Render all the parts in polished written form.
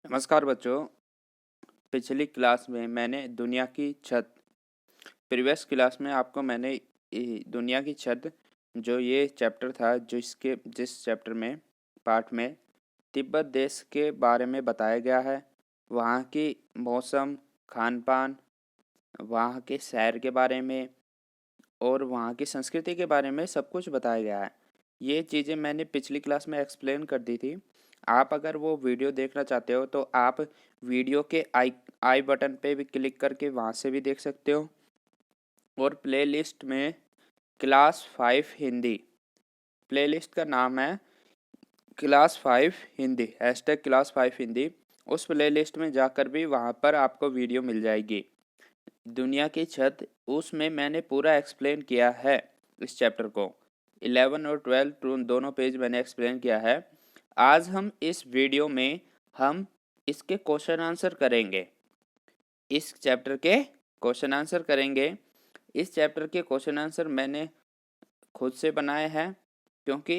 नमस्कार बच्चों। पिछली क्लास में मैंने दुनिया की छत प्रीवियस क्लास में आपको मैंने दुनिया की छत जो ये चैप्टर था जिस चैप्टर में पार्ट में तिब्बत देश के बारे में बताया गया है। वहाँ की मौसम, खान पान, वहाँ के शहर के बारे में और वहाँ की संस्कृति के बारे में सब कुछ बताया गया है। ये चीज़ें मैंने पिछली क्लास में एक्सप्लेन कर दी थी। आप अगर वो वीडियो देखना चाहते हो तो आप वीडियो के आई आई बटन पे भी क्लिक करके वहाँ से भी देख सकते हो। और प्लेलिस्ट में क्लास 5 हिंदी, प्लेलिस्ट का नाम है class 5 Hindi, hashtag class 5 Hindi. उस प्लेलिस्ट में जाकर भी वहाँ पर आपको वीडियो मिल जाएगी। दुनिया की छत, उसमें मैंने पूरा एक्सप्लेन किया है इस चैप्टर को। 11 और 12 दोनों पेज मैंने एक्सप्लेन किया है। आज हम इस वीडियो में हम इसके क्वेश्चन आंसर करेंगे। इस चैप्टर के क्वेश्चन आंसर करेंगे। इस चैप्टर के क्वेश्चन आंसर मैंने खुद से बनाए हैं क्योंकि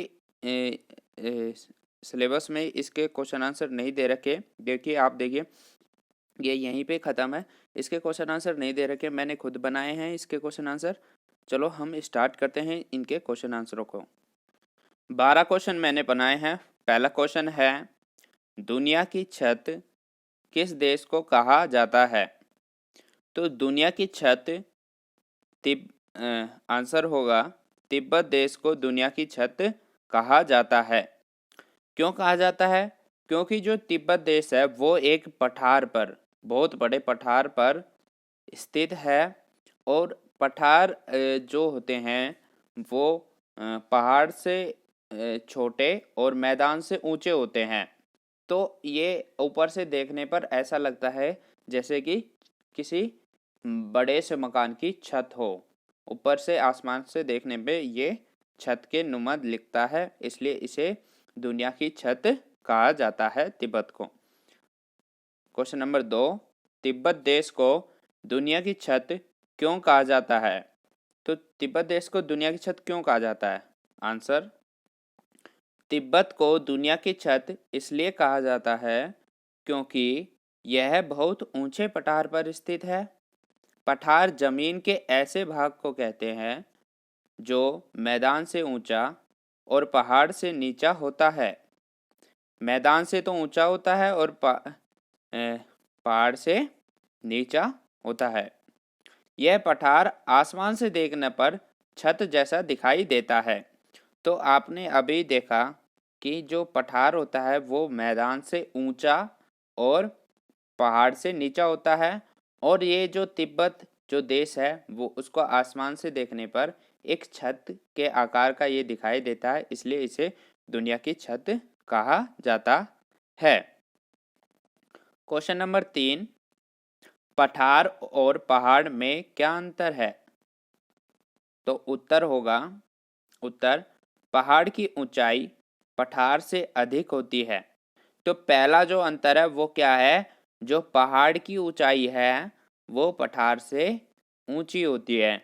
सिलेबस में इसके क्वेश्चन आंसर नहीं दे रखे। देखिए, आप देखिए, ये यहीं पे ख़त्म है। इसके क्वेश्चन आंसर नहीं दे रखे, मैंने खुद बनाए हैं इसके क्वेश्चन आंसर। चलो हम स्टार्ट करते हैं इनके क्वेश्चन आंसरों को। 12 क्वेश्चन मैंने बनाए हैं। पहला क्वेश्चन है, दुनिया की छत किस देश को कहा जाता है? तो दुनिया की छत आंसर होगा तिब्बत देश को दुनिया की छत कहा जाता है। क्यों कहा जाता है? क्योंकि जो तिब्बत देश है वो एक पठार पर, बहुत बड़े पठार पर स्थित है। और पठार जो होते हैं वो पहाड़ से छोटे और मैदान से ऊंचे होते हैं। तो ये ऊपर से देखने पर ऐसा लगता है जैसे कि किसी बड़े से मकान की छत हो। ऊपर से आसमान से देखने पे ये छत के नुमा दिखता है, इसलिए इसे दुनिया की छत कहा जाता है तिब्बत को। क्वेश्चन नंबर 2, तिब्बत देश को दुनिया की छत क्यों कहा जाता है? तो तिब्बत देश को दुनिया की छत क्यों कहा जाता है? आंसर, तिब्बत को दुनिया की छत इसलिए कहा जाता है क्योंकि यह बहुत ऊंचे पठार पर स्थित है। पठार जमीन के ऐसे भाग को कहते हैं जो मैदान से ऊंचा और पहाड़ से नीचा होता है। मैदान से तो ऊंचा होता है और पहाड़ से नीचा होता है। यह पठार आसमान से देखने पर छत जैसा दिखाई देता है। तो आपने अभी देखा कि जो पठार होता है वो मैदान से ऊंचा और पहाड़ से नीचा होता है। और ये जो तिब्बत जो देश है वो उसको आसमान से देखने पर एक छत के आकार का ये दिखाई देता है, इसलिए इसे दुनिया की छत कहा जाता है। क्वेश्चन नंबर 3, पठार और पहाड़ में क्या अंतर है? तो उत्तर होगा, उत्तर, पहाड़ की ऊंचाई पठार से अधिक होती है। तो पहला जो अंतर है वो क्या है? जो पहाड़ की ऊंचाई है वो पठार से ऊंची होती है।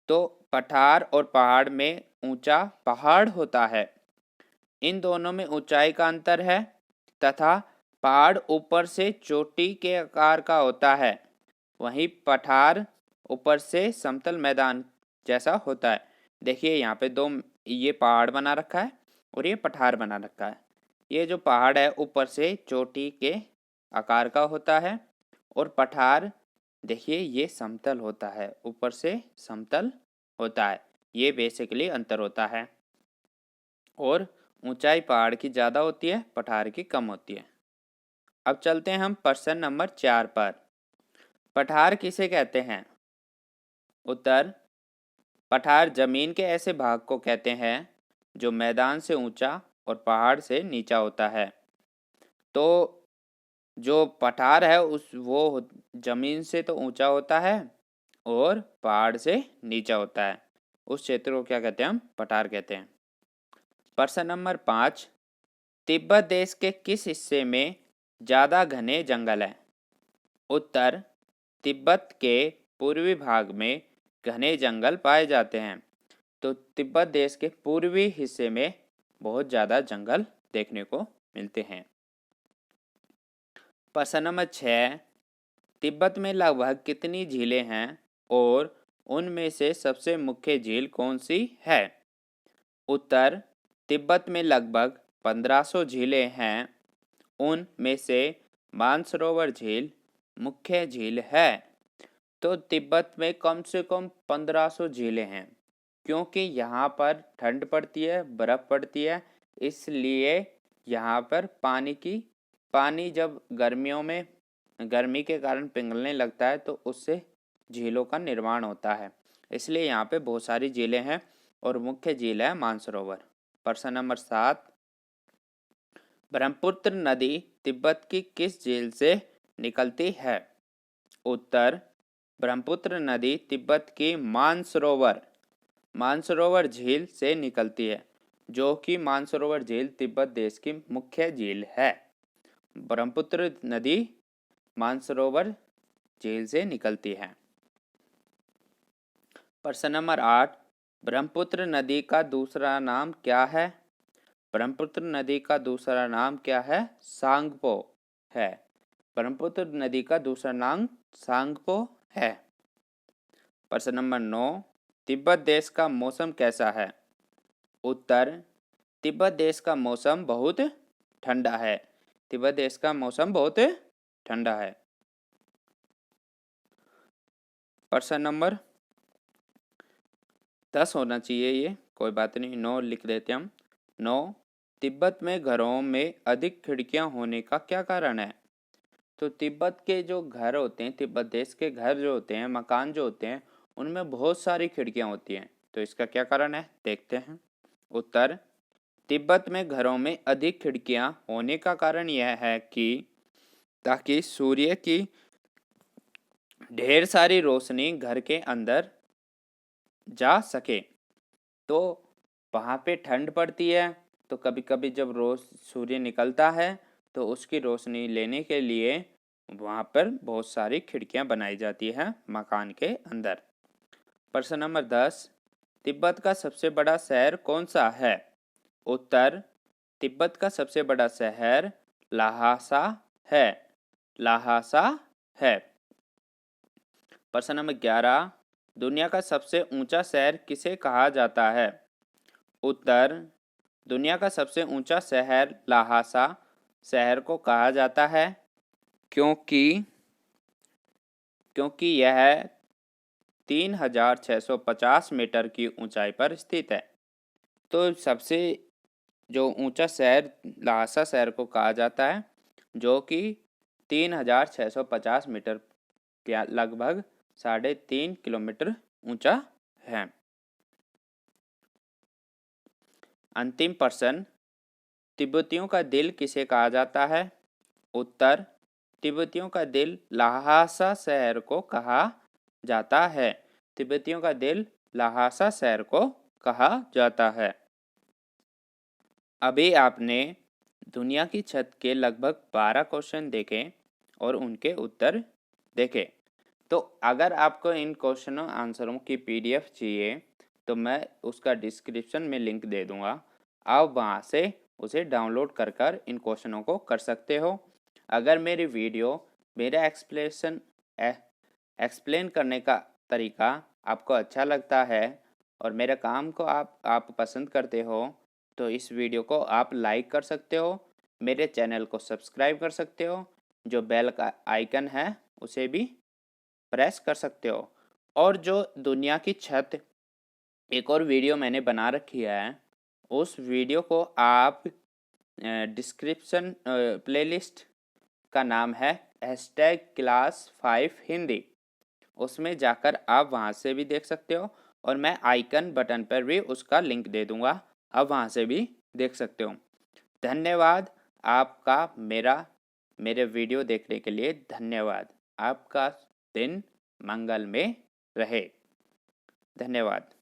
तो पठार और पहाड़ में ऊंचा पहाड़ होता है, इन दोनों में ऊंचाई का अंतर है। तथा पहाड़ ऊपर से चोटी के आकार का होता है, वहीं पठार ऊपर से समतल मैदान जैसा होता है। देखिए यहाँ पे दो, ये पहाड़ बना रखा है और ये पठार बना रखा है। ये जो पहाड़ है ऊपर से चोटी के आकार का होता है और पठार देखिए ये समतल होता है, ऊपर से समतल होता है। ये बेसिकली अंतर होता है। और ऊंचाई पहाड़ की ज़्यादा होती है, पठार की कम होती है। अब चलते हैं हम प्रश्न नंबर 4 पर। पठार किसे कहते हैं? उत्तर, पठार जमीन के ऐसे भाग को कहते हैं जो मैदान से ऊंचा और पहाड़ से नीचा होता है। तो जो पठार है जमीन से तो ऊंचा होता है और पहाड़ से नीचा होता है। उस क्षेत्र को क्या कहते हैं? हम पठार कहते हैं। प्रश्न नंबर 5, तिब्बत देश के किस हिस्से में ज़्यादा घने जंगल हैं? उत्तर, तिब्बत के पूर्वी भाग में घने जंगल पाए जाते हैं। तो तिब्बत देश के पूर्वी हिस्से में बहुत ज़्यादा जंगल देखने को मिलते हैं। प्रश्न नंबर 6, तिब्बत में लगभग कितनी झीलें हैं और उनमें से सबसे मुख्य झील कौन सी है? उत्तर, तिब्बत में लगभग 1500 झीलें हैं। उनमें से मानसरोवर झील मुख्य झील है। तो तिब्बत में कम से कम 1500 झीलें हैं, क्योंकि यहाँ पर ठंड पड़ती है, बर्फ़ पड़ती है, इसलिए यहाँ पर पानी जब गर्मियों में गर्मी के कारण पिघलने लगता है तो उससे झीलों का निर्माण होता है, इसलिए यहाँ पे बहुत सारी झीलें हैं और मुख्य झील है मानसरोवर। प्रश्न नंबर 7, ब्रह्मपुत्र नदी तिब्बत की किस झील से निकलती है? उत्तर, ब्रह्मपुत्र नदी तिब्बत की मानसरोवर झील से निकलती है, जो कि मानसरोवर झील तिब्बत देश की मुख्य झील है। ब्रह्मपुत्र नदी मानसरोवर झील से निकलती है। प्रश्न नंबर 8, ब्रह्मपुत्र नदी का दूसरा नाम क्या है? ब्रह्मपुत्र नदी का दूसरा नाम क्या है? सांगपो है। ब्रह्मपुत्र नदी का दूसरा नाम सांगपो है। प्रश्न नंबर 9, तिब्बत देश का मौसम कैसा है? उत्तर, तिब्बत देश का मौसम बहुत ठंडा है। तिब्बत देश का मौसम बहुत ठंडा है। प्रश्न नंबर 10 होना चाहिए, ये कोई बात नहीं, 9 लिख देते हम। 9, तिब्बत में घरों में अधिक खिड़कियां होने का क्या कारण है? तो तिब्बत के जो घर होते हैं, तिब्बत देश के घर जो होते हैं, मकान जो होते हैं, उनमें बहुत सारी खिड़कियां होती हैं। तो इसका क्या कारण है, देखते हैं। उत्तर, तिब्बत में घरों में अधिक खिड़कियां होने का कारण यह है कि ताकि सूर्य की ढेर सारी रोशनी घर के अंदर जा सके। तो वहाँ पे ठंड पड़ती है, तो कभी कभी जब रोज सूर्य निकलता है तो उसकी रोशनी लेने के लिए वहाँ पर बहुत सारी खिड़कियाँ बनाई जाती हैं मकान के अंदर। प्रश्न नंबर 10, तिब्बत का सबसे बड़ा शहर कौन सा है? उत्तर, तिब्बत का सबसे बड़ा शहर ल्हासा है। ल्हासा है। प्रश्न नंबर 11, दुनिया का सबसे ऊंचा शहर किसे कहा जाता है? उत्तर, दुनिया का सबसे ऊंचा शहर ल्हासा शहर को कहा जाता है, क्योंकि यह 3650 मीटर की ऊंचाई पर स्थित है। तो सबसे जो ऊंचा शहर ल्हासा शहर को कहा जाता है, जो कि 3650 मीटर के लगभग 3.5 किलोमीटर ऊंचा है। अंतिम प्रश्न, तिब्बतियों का दिल किसे कहा जाता है? उत्तर, तिब्बतियों का दिल ल्हासा शहर को कहा जाता है। तिब्बतियों का दिल ल्हासा शहर को कहा जाता है। अभी आपने दुनिया की छत के लगभग 12 क्वेश्चन देखे और उनके उत्तर देखे। तो अगर आपको इन क्वेश्चनों आंसरों की PDF चाहिए तो मैं उसका डिस्क्रिप्शन में लिंक दे दूंगा, आप वहां से उसे डाउनलोड कर इन क्वेश्चनों को कर सकते हो। अगर मेरी वीडियो मेरा एक्सप्लेन करने का तरीका आपको अच्छा लगता है और मेरे काम को आप पसंद करते हो तो इस वीडियो को आप लाइक कर सकते हो, मेरे चैनल को सब्सक्राइब कर सकते हो, जो बेल का आइकन है उसे भी प्रेस कर सकते हो। और जो दुनिया की छत एक और वीडियो मैंने बना रखी है, उस वीडियो को आप डिस्क्रिप्शन प्लेलिस्ट का नाम है #class5 हिंदी, उसमें जाकर आप वहां से भी देख सकते हो और मैं आइकन बटन पर भी उसका लिंक दे दूंगा, आप वहां से भी देख सकते हो। धन्यवाद आपका मेरे वीडियो देखने के लिए धन्यवाद। आपका दिन मंगलमय रहे। धन्यवाद।